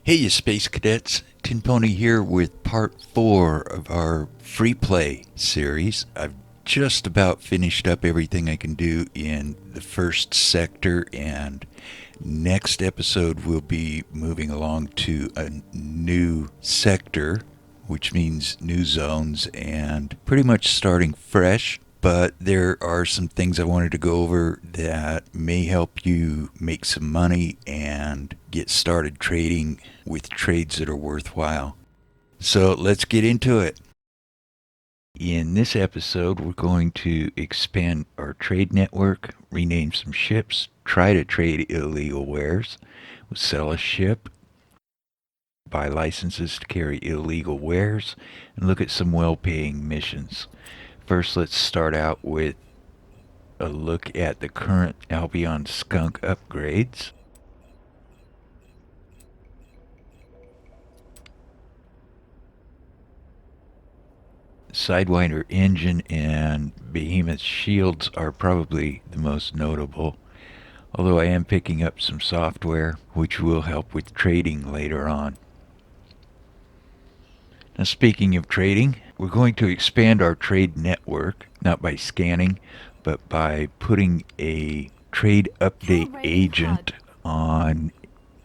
Hey, you space cadets. Tin Pony here with part 4 of our Freeplay series. I've just about finished up everything I can do in the first sector, and next episode we'll be moving along to a new sector, which means new zones and pretty much starting fresh. But there are some things I wanted to go over that may help you make some money and get started trading with trades that are worthwhile. So let's get into it. In this episode, we're going to expand our trade network, rename some ships, try to trade illegal wares, we'll sell a ship, buy licenses to carry illegal wares, and look at some well-paying missions. First, let's start out with a look at the current Albion SKUNK upgrades. Sidewinder engine and Behemoth shields are probably the most notable, although I am picking up some software which will help with trading later on. Now, speaking of trading, we're going to expand our trade network, not by scanning, but by putting a trade update agent on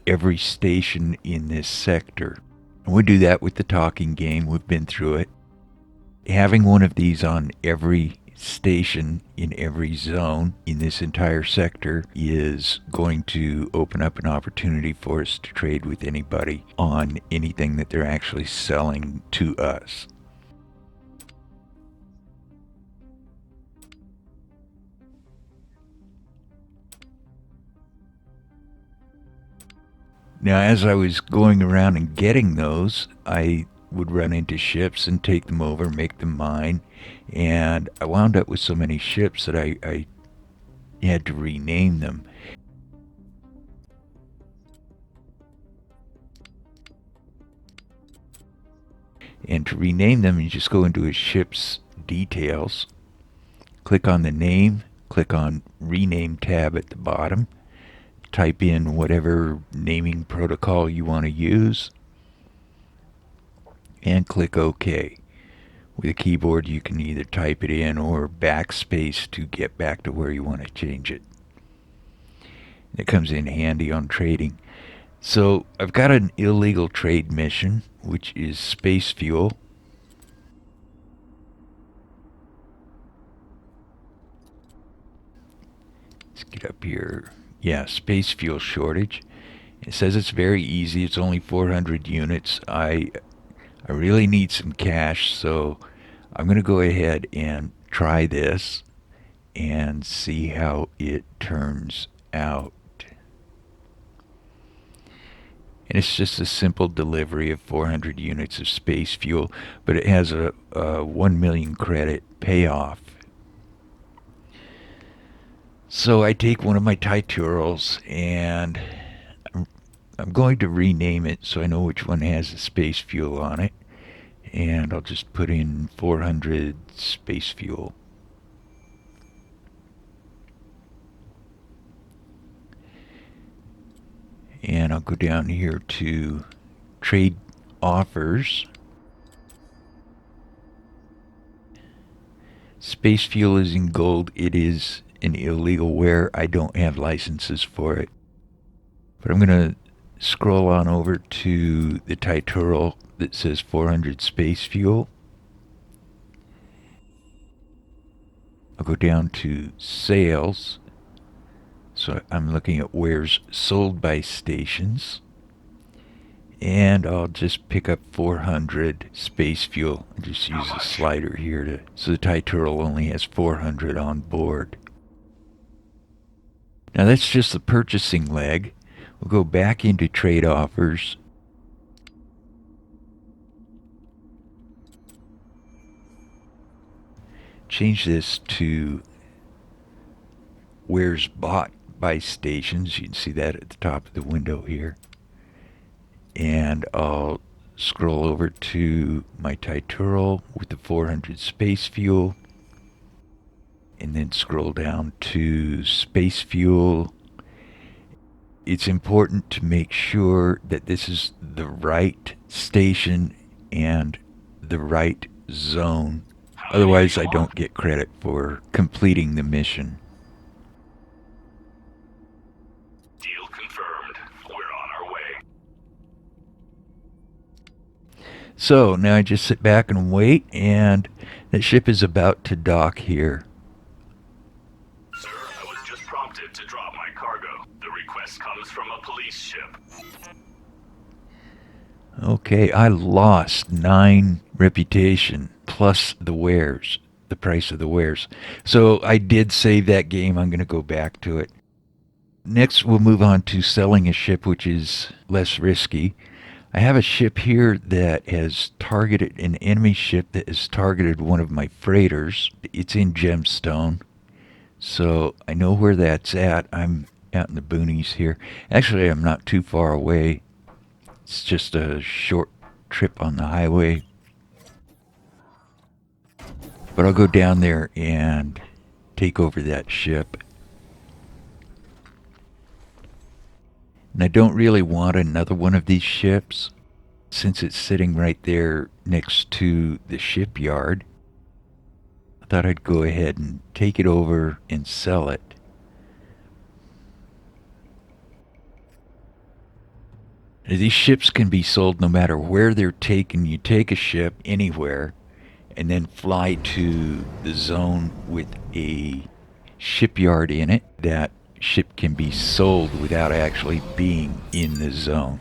every station in this sector. And we do that with the talking game. We've been through it. Having one of these on every station in every zone in this entire sector is going to open up an opportunity for us to trade with anybody on anything that they're actually selling to us. Now, as I was going around and getting those, I would run into ships and take them over, make them mine, and I wound up with so many ships that I had to rename them. And to rename them, you just go into a ship's details, click on the name, click on rename tab at the bottom, type in whatever naming protocol you want to use, and click OK. With a keyboard, you can either type it in or backspace to get back to where you want to change it. It comes in handy on trading. So I've got an illegal trade mission, which is space fuel. Let's get up here. Yeah, space fuel shortage. It says it's very easy. It's only 400 units. I really need some cash, so I'm going to go ahead and try this and see how it turns out. And it's just a simple delivery of 400 units of space fuel, but it has a 1 million credit payoff. So I take one of my Titurals and I'm going to rename it so I know which one has the space fuel on it. And I'll just put in 400 space fuel. And I'll go down here to trade offers. Space fuel is in gold. It is an illegal ware. I don't have licenses for it. But I'm going to scroll on over to the Titural that says 400 space fuel. I'll go down to sales. So I'm looking at wares sold by stations. And I'll just pick up 400 space fuel. I'll just use the slider here to, so the Titural only has 400 on board. Now that's just the purchasing leg. We'll go back into trade offers. Change this to wares bought by stations. You can see that at the top of the window here. And I'll scroll over to my Titural with the 400 space fuel. And then scroll down to space fuel. It's important to make sure that this is the right station and the right zone. Otherwise, I don't get credit for completing the mission. Deal confirmed. We're on our way. So now I just sit back and wait, and the ship is about to dock here. Sir, I was just prompted to drop my cargo. The request comes from a police ship. Okay, I lost 9 reputation plus the wares, the price of the wares. So I did save that game. I'm going to go back to it. Next, we'll move on to selling a ship, which is less risky. I have a ship here that has targeted an enemy ship that has targeted one of my freighters. It's in Gemstone, so I know where that's at. I'm out in the boonies here. Actually, I'm not too far away. It's just a short trip on the highway. But I'll go down there and take over that ship. And I don't really want another one of these ships, since it's sitting right there next to the shipyard. I thought I'd go ahead and take it over and sell it. These ships can be sold no matter where they're taken. You take a ship anywhere and then fly to the zone with a shipyard in it. That ship can be sold without actually being in the zone.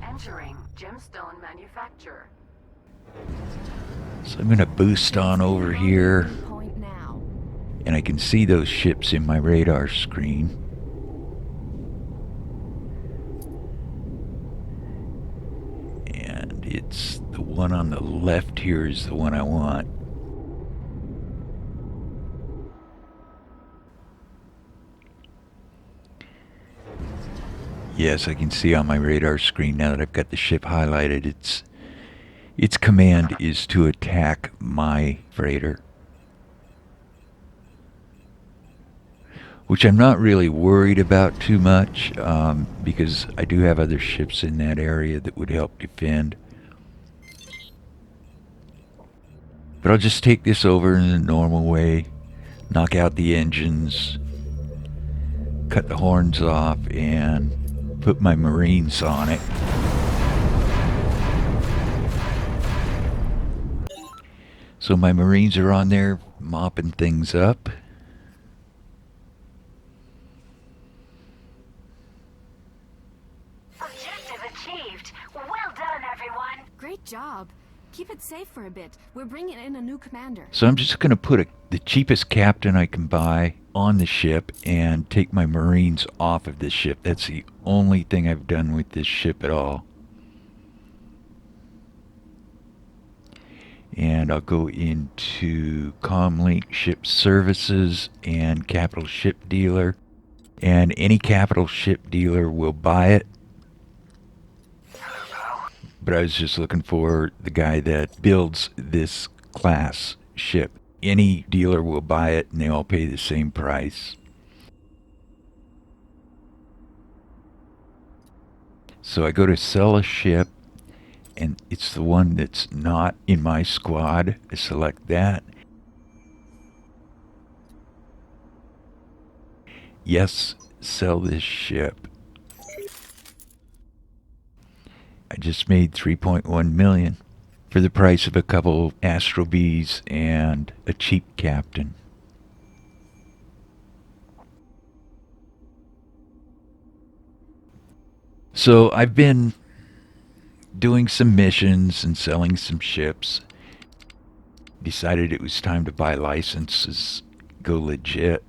Entering gemstone manufacturer. So I'm going to boost on over here, Point now. and I can see those ships in my radar screen. And it's the one on the left here is the one I want. Yes, I can see on my radar screen now that I've got the ship highlighted. Its command is to attack my freighter, which I'm not really worried about too much, because I do have other ships in that area that would help defend. But I'll just take this over in the normal way, knock out the engines, cut the horns off, and put my Marines on it. So my Marines are on there mopping things up. Objective achieved. Well done, everyone. Great job. Keep it safe for a bit. We're bringing in a new commander. So I'm just going to put the cheapest captain I can buy on the ship and take my Marines off of this ship. That's the only thing I've done with this ship at all. And I'll go into Comlink Ship Services and Capital Ship Dealer. And any Capital Ship Dealer will buy it. But I was just looking for the guy that builds this class ship. Any dealer will buy it and they all pay the same price. So I go to sell a ship, and it's the one that's not in my squad. I select that. Yes, sell this ship. I just made 3.1 million for the price of a couple Astro Bees and a cheap captain. So I've been doing some missions and selling some ships. Decided it was time to buy licenses, go legit.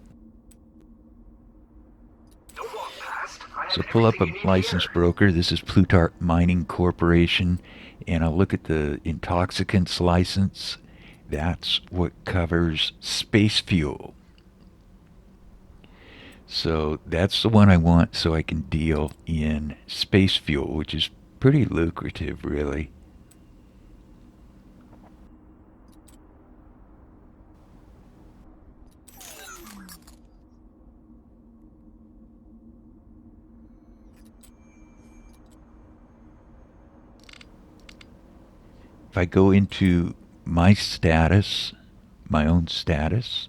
So pull up a license broker. This is Plutarch Mining Corporation, and I'll look at the intoxicants license. That's what covers space fuel. So that's the one I want, so I can deal in space fuel, which is pretty lucrative, really. If I go into my status, my own status,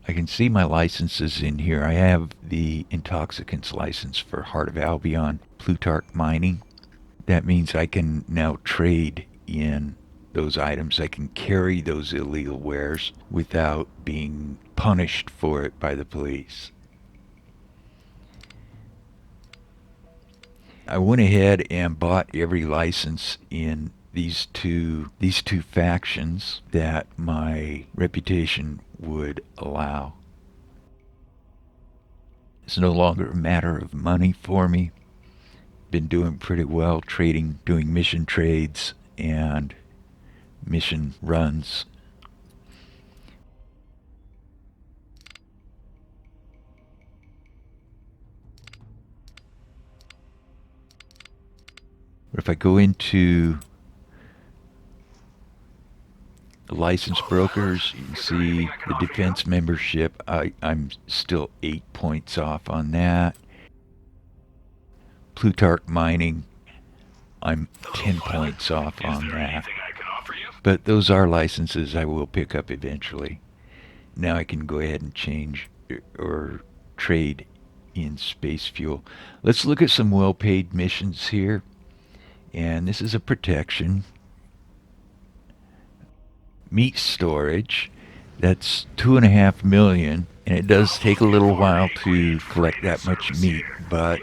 I can see my licenses in here. I have the intoxicants license for Heart of Albion, Plutarch Mining. That means I can now trade in those items. I can carry those illegal wares without being punished for it by the police. I went ahead and bought every license in these two factions that my reputation would allow. It's no longer a matter of money for me. Been doing pretty well trading, doing mission trades and mission runs. But if I go into the licensed brokers, you can see the defense membership. I'm still 8 points off on that. Plutarch Mining, I'm 10 points off on that. But those are licenses I will pick up eventually. Now I can go ahead and change or trade in space fuel. Let's look at some well-paid missions here. And this is a protection. Meat storage, that's 2.5 million, and it does take a little while to collect that much meat, but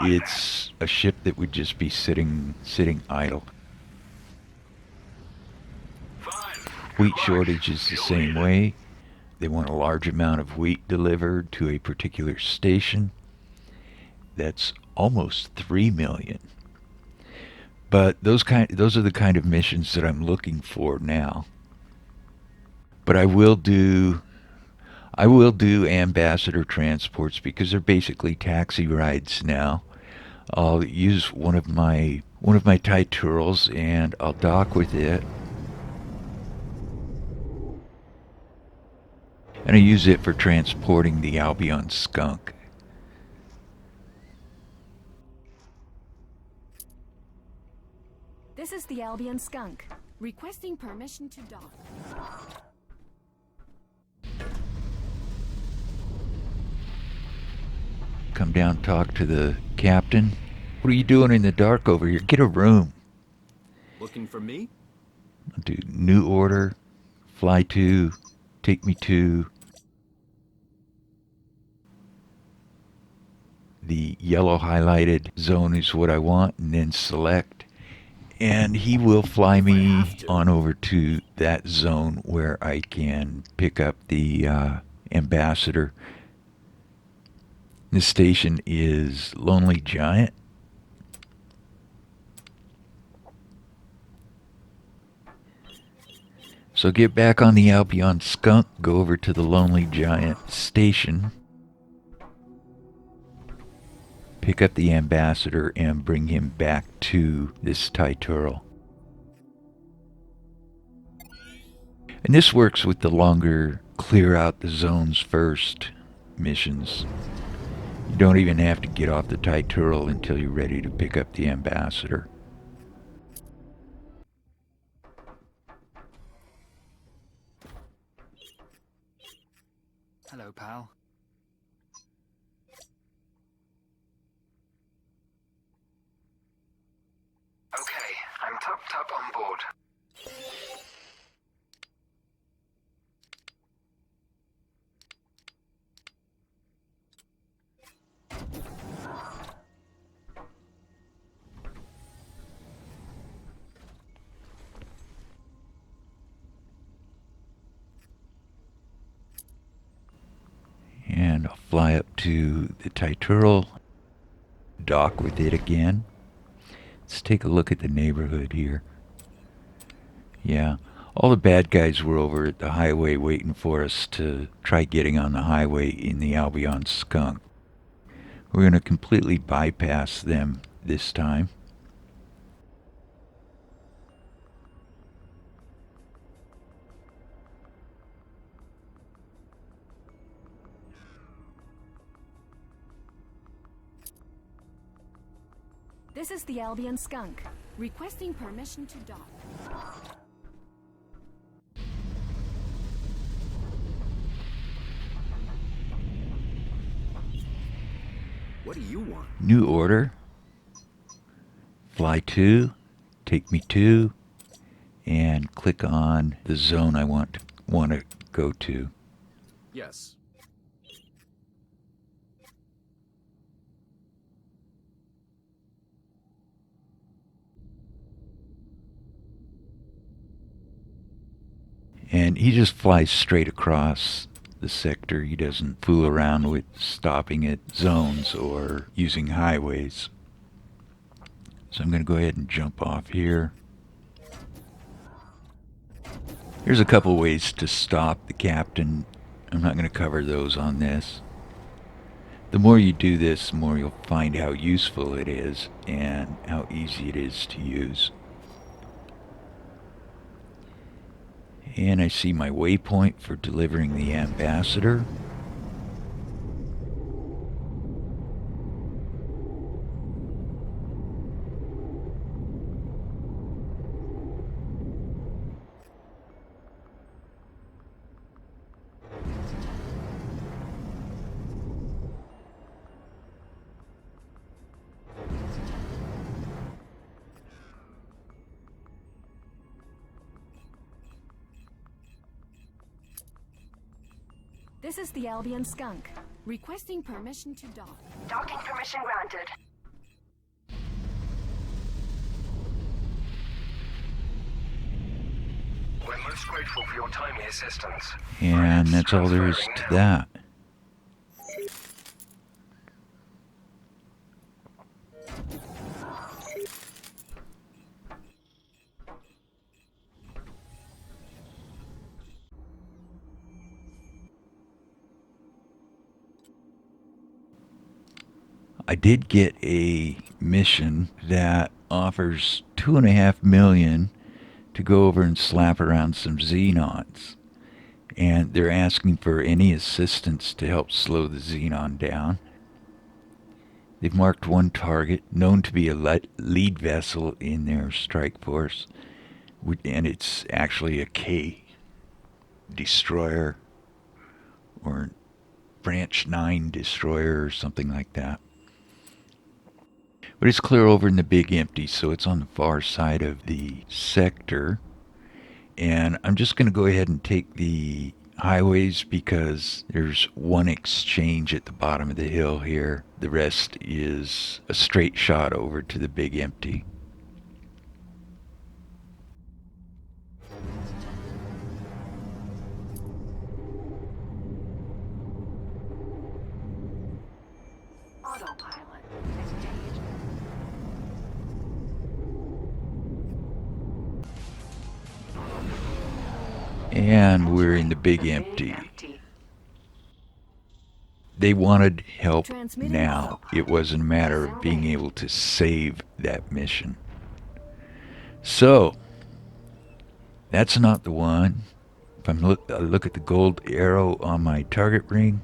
it's a ship that would just be sitting idle. Wheat shortage is the same way. They want a large amount of wheat delivered to a particular station. That's almost 3 million. But those are the kind of missions that I'm looking for now. But I will do ambassador transports because they're basically taxi rides now. I'll use one of my Titurals and I'll dock with it. And I use it for transporting the Albion SKUNK. This is the Albion SKUNK. Requesting permission to dock. Come down, talk to the captain. What are you doing in the dark over here? Get a room. Looking for me? I'll do new order, fly to, take me to. The yellow highlighted zone is what I want, and then select. And he will fly me on over to that zone where I can pick up the ambassador. This station is Lonely Giant. So get back on the Albion SKUNK, go over to the Lonely Giant station, pick up the ambassador, and bring him back to this Titural. And this works with the longer clear out the zones first missions. You don't even have to get off the Titural until you're ready to pick up the ambassador. Hello, pal. Okay, I'm topped up on board. And I'll fly up to the Titural, dock with it again. Let's take a look at the neighborhood here. Yeah, all the bad guys were over at the highway waiting for us to try getting on the highway in the Albion SKUNK. We're going to completely bypass them this time. This is the Albion Skunk. Requesting permission to dock. What do you want? New order. Fly to, take me to, and click on the zone I want to go to. Yes. And he just flies straight across the sector. He doesn't fool around with stopping at zones or using highways. So I'm going to go ahead and jump off here. There's a couple ways to stop the captain. I'm not going to cover those on this. The more you do this, the more you'll find how useful it is and how easy it is to use. And I see my waypoint for delivering the ambassador. This is the Albion Skunk. Requesting permission to dock. Docking permission granted. We're most grateful for your timely assistance. And that's all there is to that. I did get a mission that offers $2.5 million to go over and slap around some XENONs. And they're asking for any assistance to help slow the XENON down. They've marked one target, known to be a lead vessel in their strike force. And it's actually a K destroyer or Branch 9 destroyer or something like that. But it's clear over in the big empty, so it's on the far side of the sector. And I'm just going to go ahead and take the highways because there's one exchange at the bottom of the hill here. The rest is a straight shot over to the big empty. Autopilot engaged. And we're in the big empty. They wanted help now. It wasn't a matter of being able to save that mission. So, that's not the one. If I look at the gold arrow on my target ring,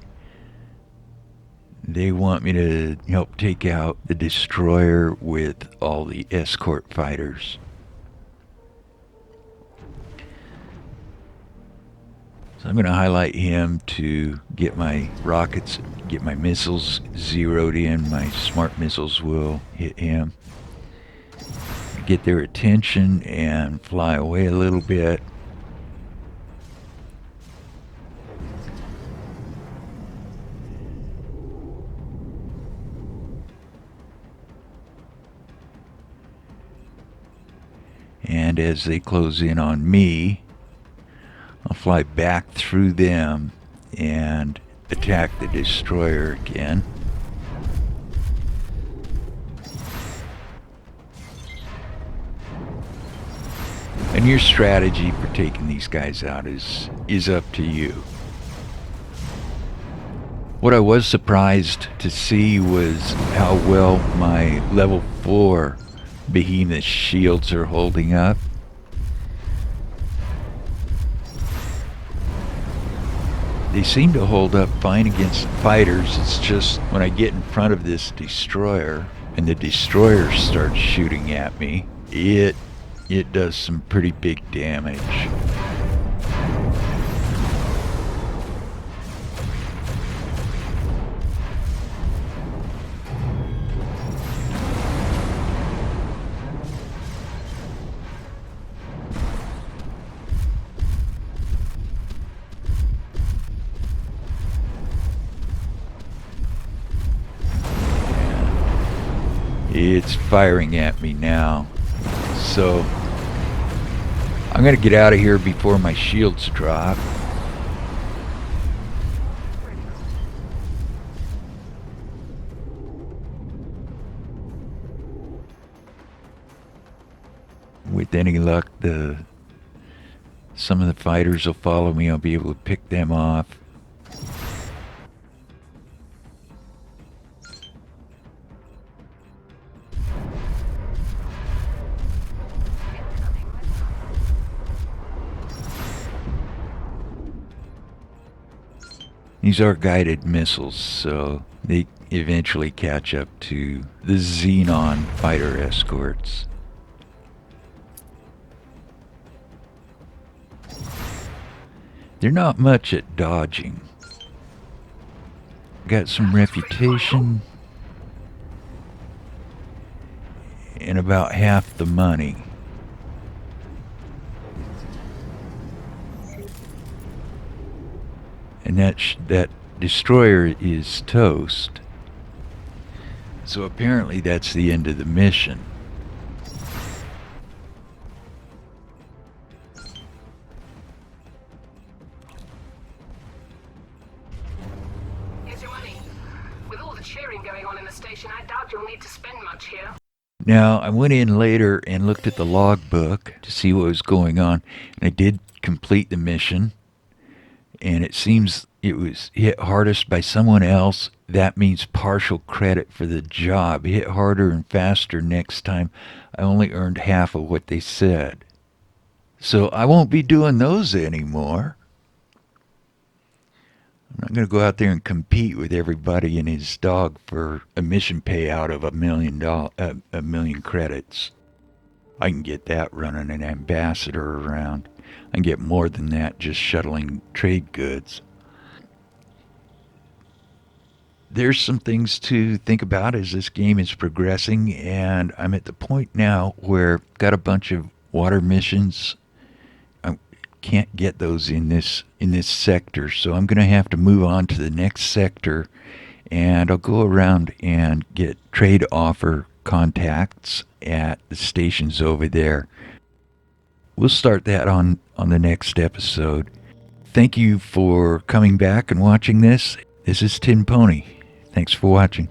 they want me to help take out the destroyer with all the escort fighters. So I'm going to highlight him to get my rockets, get my missiles zeroed in. My smart missiles will hit him. Get their attention and fly away a little bit. And as they close in on me, I'll fly back through them and attack the destroyer again. And your strategy for taking these guys out is up to you. What I was surprised to see was how well my level 4 behemoth shields are holding up. They seem to hold up fine against fighters. It's just when I get in front of this destroyer, and the destroyer starts shooting at me, it does some pretty big damage. It's firing at me now. So I'm gonna get out of here before my shields drop. With any luck, some of the fighters will follow me. I'll be able to pick them off. These are guided missiles, so they eventually catch up to the XENON fighter escorts. They're not much at dodging. Got some reputation and about half the money. And that destroyer is toast. So apparently that's the end of the mission. Here's your money. With all the cheering going on in the station, I doubt you'll need to spend much here. Now, I went in later and looked at the logbook to see what was going on, and I did complete the mission. And it seems it was hit hardest by someone else. That means partial credit for the job. Hit harder and faster next time. I only earned half of what they said. So I won't be doing those anymore. I'm not going to go out there and compete with everybody and his dog for a mission payout of a million credits. I can get that running an ambassador around. I can get more than that just shuttling trade goods. There's some things to think about as this game is progressing, and I'm at the point now where I've got a bunch of water missions. I can't get those in this sector, so I'm going to have to move on to the next sector, and I'll go around and get trade offer contacts at the stations over there. We'll start that on the next episode. Thank you for coming back and watching this. This is Tin Pony. Thanks for watching.